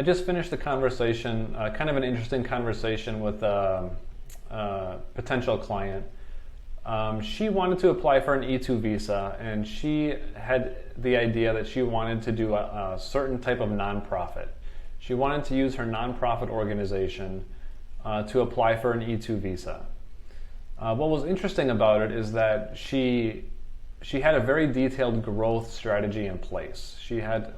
I just finished a conversation, kind of an interesting conversation with a potential client. She wanted to apply for an E2 visa, and she had the idea that she wanted to do a certain type of nonprofit. She wanted to use her nonprofit organization to apply for an E2 visa. What was interesting about it is that she had a very detailed growth strategy in place. She had,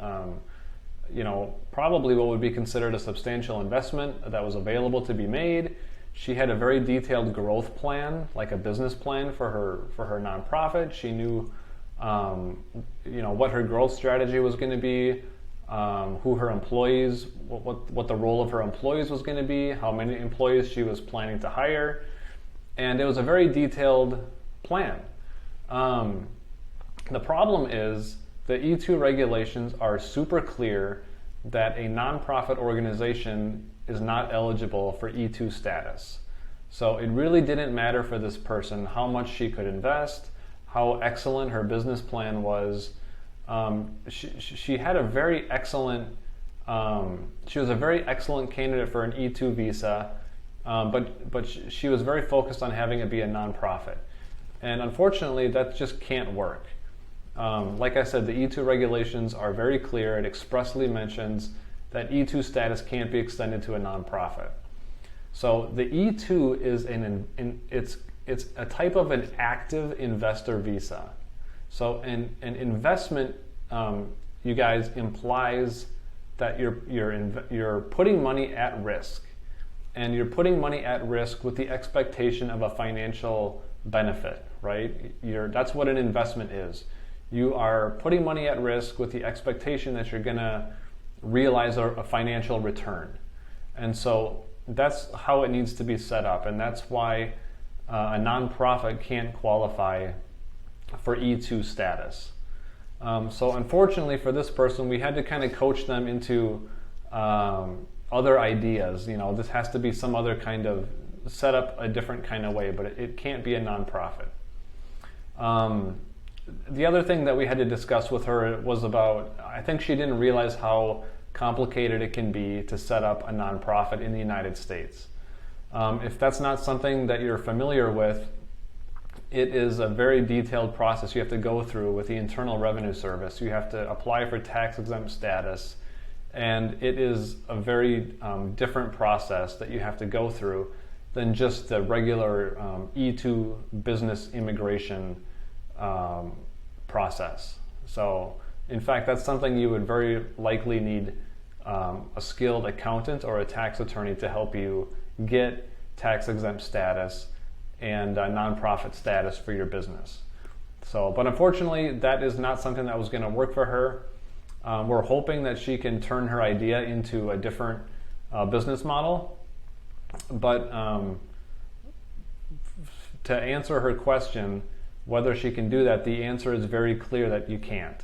probably what would be considered a substantial investment that was available to be made. She had a very detailed growth plan, like a business plan for her nonprofit. She knew, what her growth strategy was going to be, who her employees, what the role of her employees was going to be, how many employees she was planning to hire, and it was a very detailed plan. The problem is the E2 regulations are super clear that a nonprofit organization is not eligible for E2 status. So it really didn't matter for this person how much she could invest, how excellent her business plan was. She had a very excellent, she was a very excellent candidate for an E2 visa, but she was very focused on having it be a nonprofit. And unfortunately, that just can't work. Like I said, the E2 regulations are very clear. It expressly mentions that E2 status can't be extended to a nonprofit. So the E2 is it's a type of an active investor visa. So an investment, you guys, implies that you're putting money at risk, and you're putting money at risk with the expectation of a financial benefit, right? That's what an investment is. You are putting money at risk with the expectation that you're going to realize a financial return. And so that's how it needs to be set up, and that's why a nonprofit can't qualify for E2 status. So unfortunately for this person, we had to kind of coach them into other ideas. This has to be some other kind of set up a different kind of way, but it can't be a nonprofit. The other thing that we had to discuss with her was about, I think she didn't realize how complicated it can be to set up a nonprofit in the United States. If that's not something that you're familiar with, it is a very detailed process you have to go through with the Internal Revenue Service. You have to apply for tax-exempt status, and it is a very different process that you have to go through than just the regular E2 business immigration process. So in fact, that's something you would very likely need a skilled accountant or a tax attorney to help you get tax-exempt status and nonprofit status for your business. But unfortunately, that is not something that was going to work for her. We're hoping that she can turn her idea into a different business model. But to answer her question, whether she can do that, the answer is very clear that you can't.